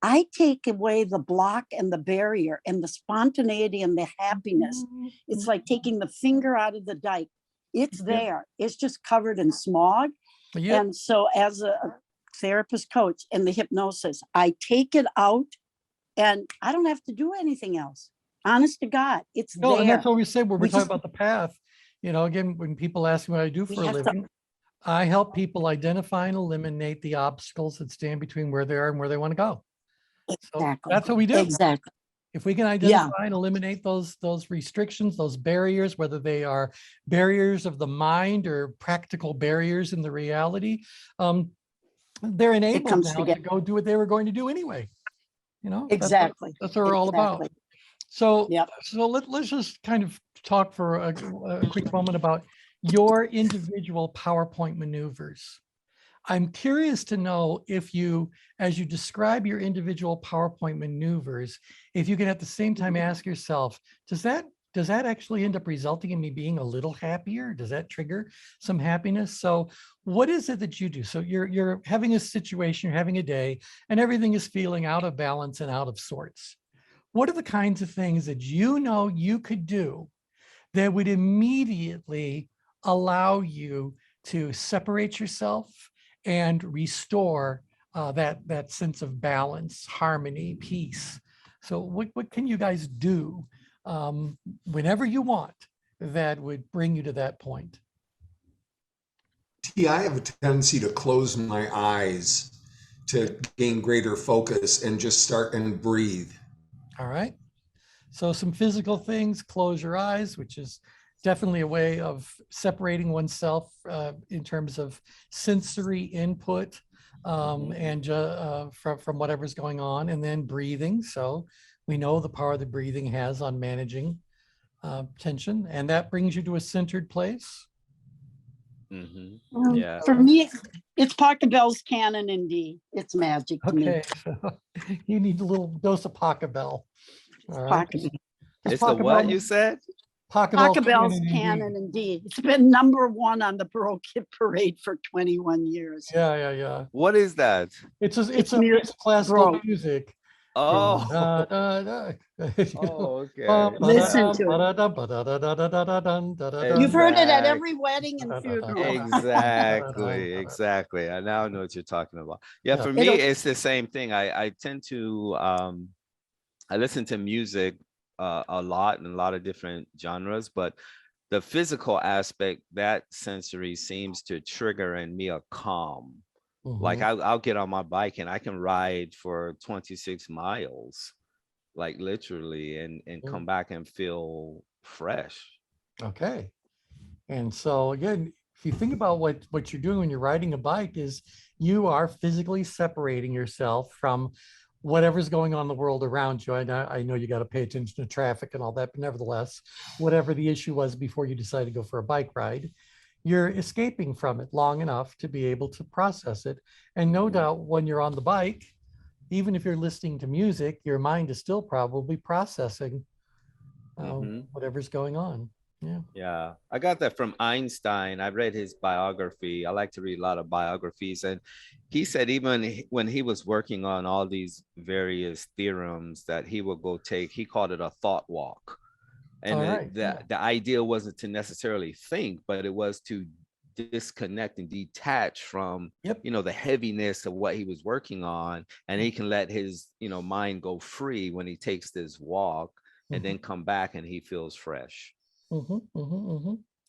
I take away the block and the barrier and the spontaneity and the happiness. It's like taking the finger out of the dike. It's there. It's just covered in smog. Yeah. And so as a therapist coach and the hypnosis, I take it out and I don't have to do anything else. Honest to God, it's No, there. and that's what we said when we're We talking just- about the path. Again, when people ask me what I do We for a have to- living, I help people identify and eliminate the obstacles that stand between where they are and where they want to go. So Exactly. that's what we do. Exactly. If we can identify and eliminate those restrictions, those barriers, whether they are barriers of the mind or practical barriers in the reality, they're enabled comes now to together. go do what they were going to do anyway. Exactly. That's what we're all about. Exactly. So, Yep. let's just kind of talk for a quick moment about your individual PowerPoint maneuvers. I'm curious to know if you, as you describe your individual PowerPoint maneuvers, if you can at the same time ask yourself, does that does that actually end up resulting in me being a little happier? Does that trigger some happiness? So what is it that you do? So you're having a situation, you're having a day, and everything is feeling out of balance and out of sorts. What are the kinds of things that you know you could do that would immediately allow you to separate yourself and restore that sense of balance, harmony, peace? So what can you guys do whenever you want that would bring you to that point? I have a tendency to close my eyes to gain greater focus and just start and breathe. All right. So some physical things, close your eyes, which is definitely a way of separating oneself in terms of sensory input and from whatever's going on, and then breathing. So we know the power that breathing has on managing tension, and that brings you to a centered place. Yeah. For me, it's Pachelbel's Canon in D. It's magic to me. Okay, so you need a little dose of Pachelbel. All right. Pachelbel. It's the what you said? Pachelbel's Canon in D. It's been #1 on the Baroque Hit Parade for 21 years. Yeah. What is that? It's It's classical Baroque. music. Oh, okay. Listen to it. You've heard it at every wedding and funeral. Exactly. I now know what you're talking about. Yeah, Yeah. for me, it's the same thing. I tend to I listen to music a lot in a lot of different genres, but the physical aspect, that sensory seems to trigger in me a calm. Like I'll get on my bike and I can ride for 26 miles, like literally, and come back and feel fresh. Okay. And so again, if you think about what you're doing when you're riding a bike, is you are physically separating yourself from whatever's going on in the world around you. I know you got to pay attention to traffic and all that, but nevertheless, whatever the issue was before you decided to go for a bike ride, you're escaping from it long enough to be able to process it. And no doubt when you're on the bike, even if you're listening to music, your mind is still probably processing whatever's going on. Yeah, I got that from Einstein. I read his biography. I like to read a lot of biographies, and he said even when he was working on all these various theorems that he would go take, he called it a thought walk. And the idea wasn't to necessarily think, but it was to disconnect and detach from the heaviness of what he was working on, and he can let his mind go free when he takes this walk, and then come back and he feels fresh.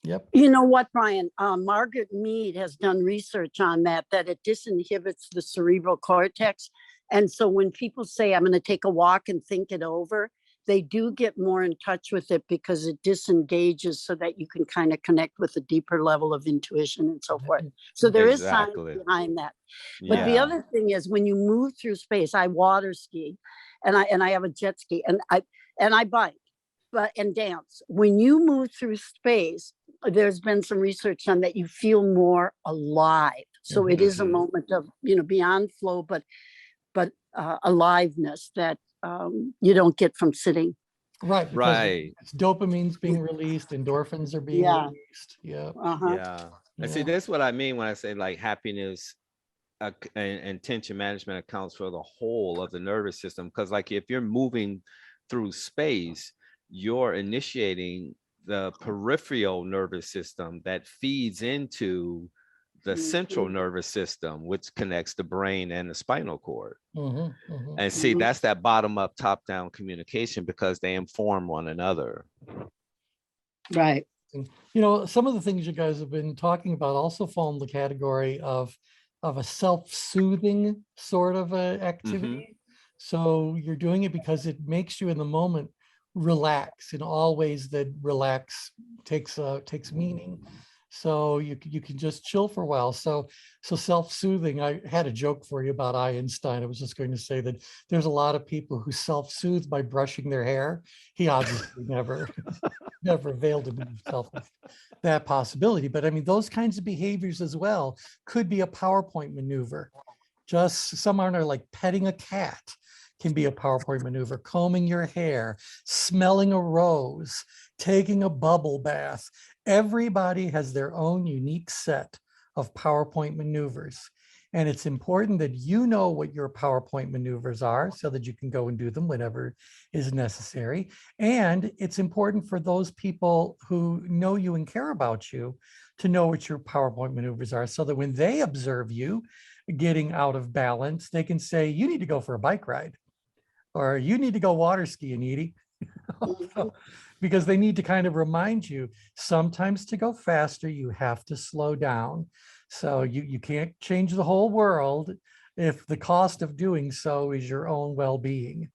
Yep. You know what, Brian? Margaret Mead has done research on that it disinhibits the cerebral cortex. And so when people say, I'm going to take a walk and think it over, they do get more in touch with it because it disengages so that you can kind of connect with a deeper level of intuition and so forth. So there is science behind that. But the other thing is when you move through space, I water ski and I have a jet ski and I bike. And dance. When you move through space, there's been some research on that you feel more alive. So it is a moment of, beyond flow, but aliveness that you don't get from sitting. Right. It's dopamine's being released, endorphins are being released. Yeah. And see, that's what I mean when I say like happiness and tension management accounts for the whole of the nervous system. Because like if you're moving through space, you're initiating the peripheral nervous system that feeds into the central nervous system, which connects the brain and the spinal cord. And see, that's that bottom up, top down communication because they inform one another. Right. Some of the things you guys have been talking about also fall in the category of a self-soothing sort of activity. So you're doing it because it makes you in the moment relax in all ways that relax takes meaning. So you can just chill for a while. So self-soothing. I had a joke for you about Einstein. I was just going to say that there's a lot of people who self-soothe by brushing their hair. He obviously never availed himself of that possibility. But I mean, those kinds of behaviors as well could be a PowerPoint maneuver. Just someone are like petting a cat can be a PowerPoint maneuver, combing your hair, smelling a rose taking a bubble bath. Everybody has their own unique set of PowerPoint maneuvers. And it's important that you know what your PowerPoint maneuvers are so that you can go and do them whenever is necessary. And it's important for those people who know you and care about you to know what your PowerPoint maneuvers are so that when they observe you getting out of balance, they can say, you need to go for a bike ride, or you need to go water skiing, Edie. Because they need to kind of remind you, sometimes to go faster, you have to slow down. So you can't change the whole world if the cost of doing so is your own well-being.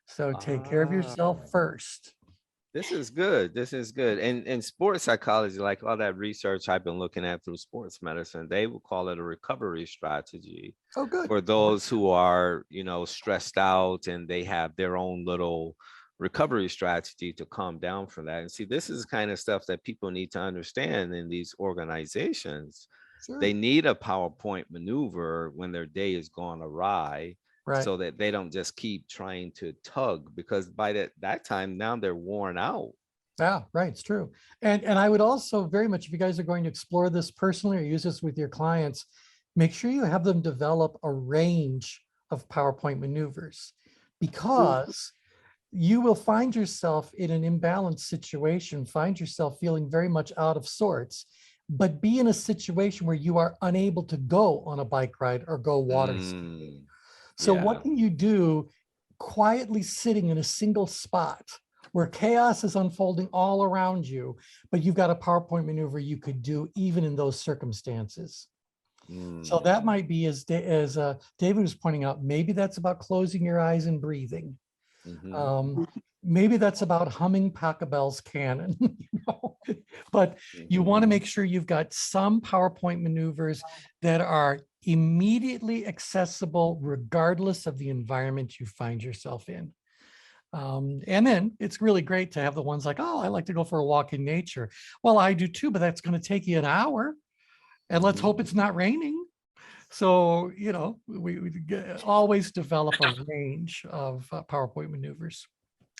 So take care of yourself first. This is good. This is good. And in sports psychology, like all that research I've been looking at through sports medicine, they will call it a recovery strategy. Oh, good. For those who are, you know, stressed out and they have their own little recovery strategy to calm down from that. And see, this is the kind of stuff that people need to understand in these organizations. Sure. They need a PowerPoint maneuver when their day is gone awry, Right. so that they don't just keep trying to tug, because by that time now they're worn out. Yeah, right. It's true. And I would also very much, if you guys are going to explore this personally or use this with your clients, make sure you have them develop a range of PowerPoint maneuvers, because you will find yourself in an imbalanced situation, find yourself feeling very much out of sorts, but be in a situation where you are unable to go on a bike ride or go water skiing. So what can you do quietly sitting in a single spot where chaos is unfolding all around you, but you've got a PowerPoint maneuver you could do even in those circumstances? So that might be, as David was pointing out, maybe that's about closing your eyes and breathing. Maybe that's about humming Pachelbel's canon, you know? But you want to make sure you've got some PowerPoint maneuvers that are immediately accessible regardless of the environment you find yourself in. And then it's really great to have the ones like, oh, I like to go for a walk in nature. Well, I do too, but that's going to take you an hour. And let's hope it's not raining. So, you know, we always develop a range of PowerPoint maneuvers.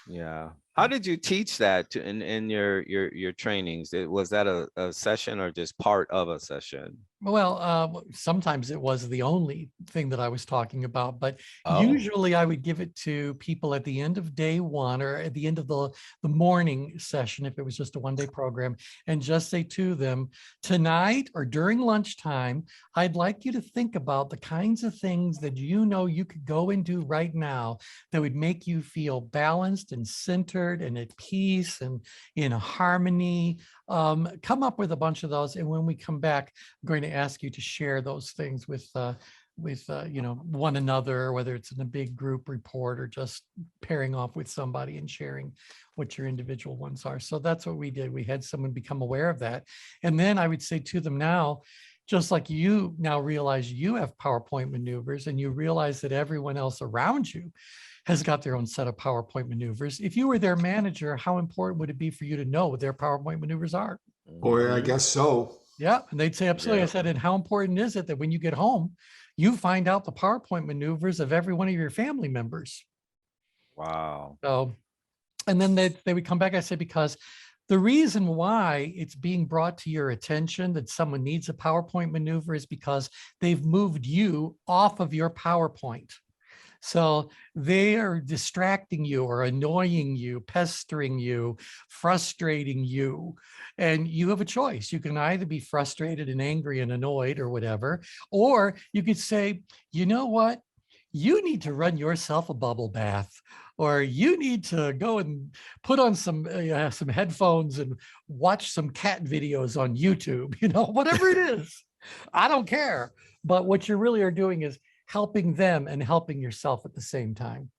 Yeah. How did you teach that in your trainings? Was that a session or just part of a session? Well, sometimes it was the only thing that I was talking about, but usually I would give it to people at the end of day one or at the end of the morning session, if it was just a one-day program, and just say to them, tonight or during lunchtime, I'd like you to think about the kinds of things that you know you could go and do right now that would make you feel balanced and centered and at peace and in harmony. Come up with a bunch of those, and when we come back, I'm going to ask you to share those things with you know, one another, whether it's in a big group report or just pairing off with somebody and sharing what your individual ones are. So that's what we did. We had someone become aware of that, and then I would say to them, now, just like you now realize you have PowerPoint maneuvers and you realize that everyone else around you has got their own set of PowerPoint maneuvers. If you were their manager, how important would it be for you to know what their PowerPoint maneuvers are? Boy, I guess so. Yeah, and they'd say, absolutely. I said, and how important is it that when you get home, you find out the PowerPoint maneuvers of every one of your family members? Wow. So, and then they would come back, I said, because the reason why it's being brought to your attention that someone needs a PowerPoint maneuver is because they've moved you off of your PowerPoint. So they are distracting you or annoying you, pestering you, frustrating you. And you have a choice. You can either be frustrated and angry and annoyed or whatever, or you could say, you know what? You need to run yourself a bubble bath, or you need to go and put on some headphones and watch some cat videos on YouTube, you know, whatever it is. I don't care. But what you really are doing is helping them and helping yourself at the same time.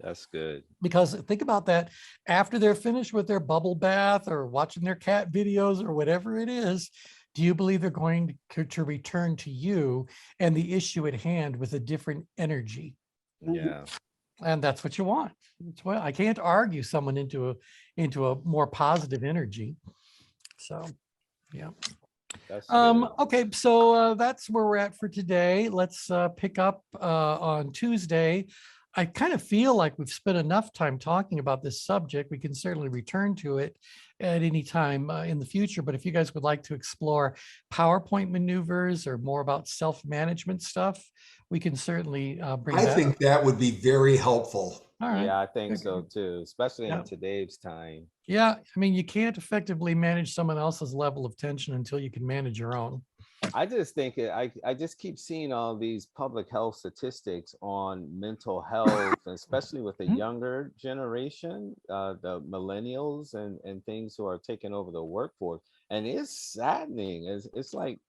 That's good. Because think about that, after they're finished with their bubble bath or watching their cat videos or whatever it is, do you believe they're going to return to you and the issue at hand with a different energy? Yeah. And that's what you want. That's why I can't argue someone into a more positive energy. So, yeah. That's good. Okay, so that's where we're at for today. Let's pick up on Tuesday. I kind of feel like we've spent enough time talking about this subject. We can certainly return to it at any time in the future. But if you guys would like to explore PowerPoint maneuvers or more about self-management stuff, we can certainly bring I that think up. that would be very helpful. All right. Yeah, I think so too, especially Yeah. in today's time. Yeah. I mean, you can't effectively manage someone else's level of tension until you can manage your own. I just think I just keep seeing all these public health statistics on mental health, especially with the Mhm. younger generation, the millennials and things who are taking over the workforce. And it's saddening. It's like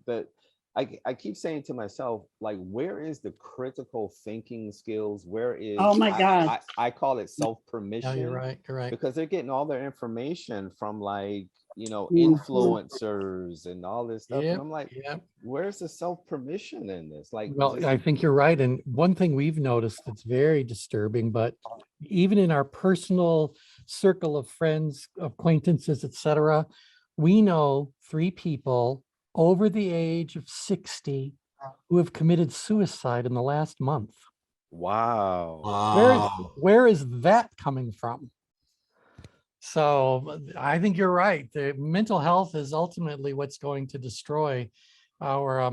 the I keep saying to myself, like, where is the critical thinking skills? Where is Oh my God. I call it Yeah, self-permission, you're right. You're right. because they're getting all their information from, like, Mhm. influencers and all this stuff. Yep. And I'm like, Yep. where's the self-permission in this? Like, Well, just, I think you're right. And one thing we've noticed that's very disturbing, but even in our personal circle of friends, acquaintances, etc., we know 3 people over the age of 60 who have committed suicide in the last month. wow. Wow. Where is that coming from? So I think you're right. The mental health is ultimately what's going to destroy our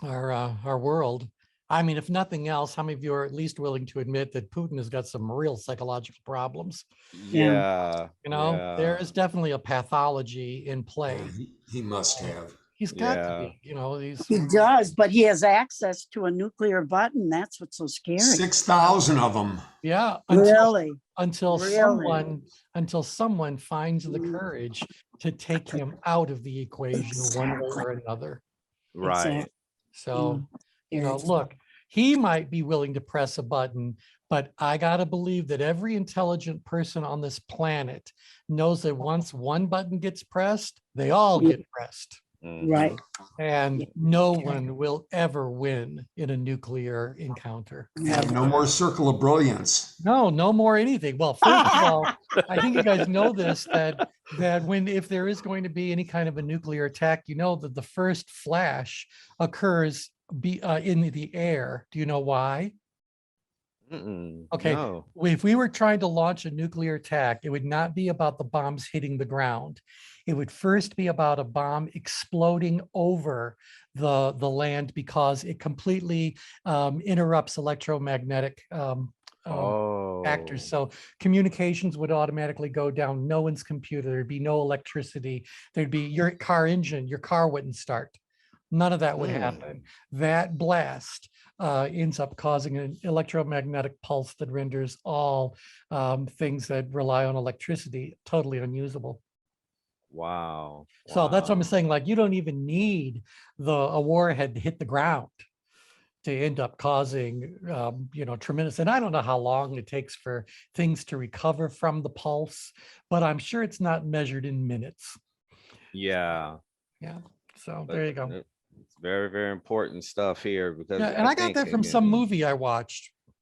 our world. I mean, if nothing else, how many of you are at least willing to admit that Putin has got some real psychological problems? Yeah. You know, there Yeah. is definitely a pathology in play. He must have. He's got to Yeah. be, you know, these. He does, but he has access to a nuclear button. That's what's so scary. 6,000 of them. Yeah, Really? until Really? someone finds the courage to take him out of the equation one way or another. Right. Exactly. So, you know, Very look, he might be willing to press a button, but I gotta believe that every intelligent person on this planet knows that once one button gets pressed, they all get pressed. right. Mhm. And Yeah. no one will ever win in a nuclear encounter. No more circle of brilliance. No, no more anything. Well, first of all, I think you guys know this, that if there is going to be any kind of a nuclear attack, you know that the first flash occurs in the air. Do you know why? Mm-mm. Okay, No. if we were trying to launch a nuclear attack, it would not be about the bombs hitting the ground. It would first be about a bomb exploding over the land, because it completely interrupts electromagnetic factors. Oh. So communications would automatically go down. No one's computer, there'd be no electricity. There'd be your car engine, your car wouldn't start. None of that would happen. That blast ends up causing an electromagnetic pulse that renders all things that rely on electricity totally unusable. Wow. So that's what I'm Wow. saying. Like, you don't even need a warhead to hit the ground to end up causing, you know, tremendous. And I don't know how long it takes for things to recover from the pulse, but I'm sure it's not measured in minutes. Yeah. Yeah. So But there you go. it's very, very important stuff here, because Yeah, and I got think, that from again, some movie I watched. I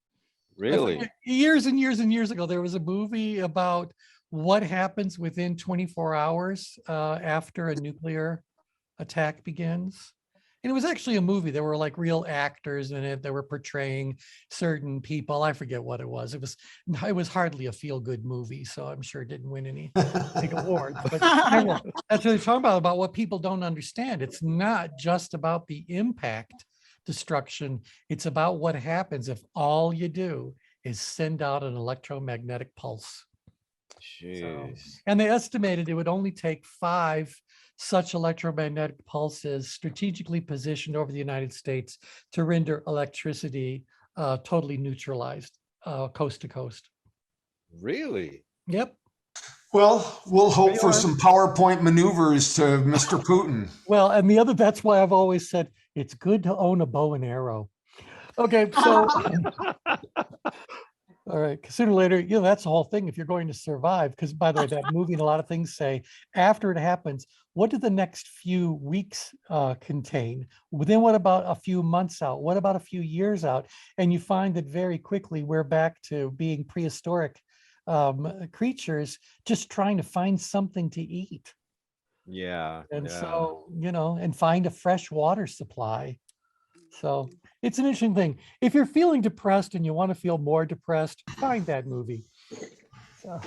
really. forget, years and years and years ago. There was a movie about what happens within 24 hours after a nuclear attack begins. And it was actually a movie. There were like real actors in it that were portraying certain people. I forget what it was. It was hardly a feel-good movie, so I'm sure it didn't win any big awards. But yeah, that's what they're talking about what people don't understand. It's not just about the impact destruction. It's about what happens if all you do is send out an electromagnetic pulse. So, Jeez. and they estimated it would only take 5 such electromagnetic pulses strategically positioned over the United States to render electricity totally neutralized, coast to coast. Really? Yep. Well, we'll hope They for are. some PowerPoint maneuvers to Mr. Putin. Well, and that's why I've always said it's good to own a bow and arrow. Okay, so all right, sooner or later, you know, that's the whole thing if you're going to survive. Because by the way, that movie and a lot of things say after it happens, what do the next few weeks contain? Then what about a few months out? What about a few years out? And you find that very quickly we're back to being prehistoric creatures, just trying to find something to eat. Yeah. And Yeah. so, you know, and find a fresh water supply. So it's an interesting thing. If you're feeling depressed and you want to feel more depressed, find that movie. So,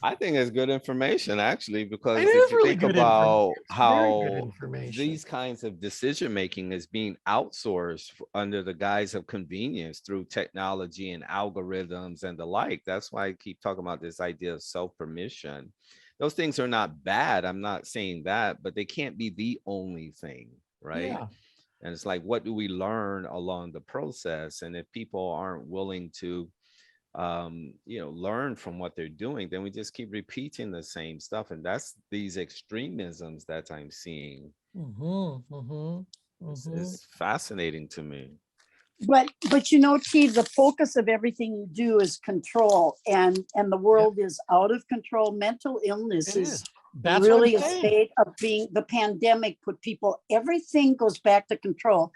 I think it's good information actually, because It if is you really think good about information. It's very good how information. these kinds of decision making is being outsourced under the guise of convenience through technology and algorithms and the like. That's why I keep talking about this idea of self-permission. Those things are not bad. I'm not saying that, but they can't be the only thing, right? Yeah. And it's like, what do we learn along the process? And if people aren't willing to learn from what they're doing, then we just keep repeating the same stuff. And that's these extremisms that I'm seeing. It's fascinating to me. But T, the focus of everything you do is control, and the world is out of control. Mental illness It is is. That's what really I'm a saying. state of being. The pandemic put people, everything goes back to control.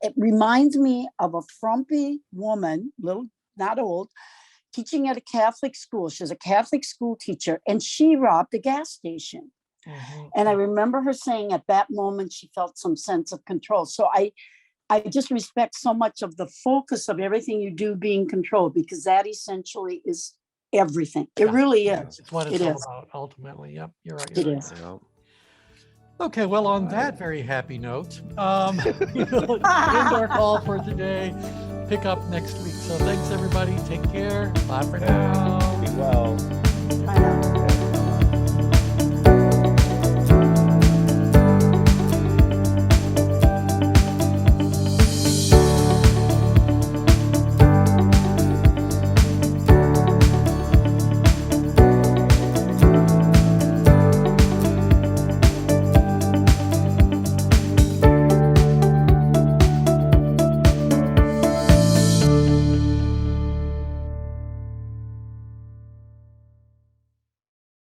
It reminds me of a frumpy woman, little, not old, teaching at a Catholic school. She's a Catholic school teacher, and she robbed a gas station. And I remember her saying at that moment, she felt some sense of control. So I just respect so much of the focus of everything you do being controlled, because that essentially is everything. It really is. It's what it's It all is. about ultimately. Yep, you're right. It You're right. is. Okay, well, on that very happy note, we'll end our call for today. Pick up next week. So thanks, everybody. Take care. Bye for now. Be well. Bye now.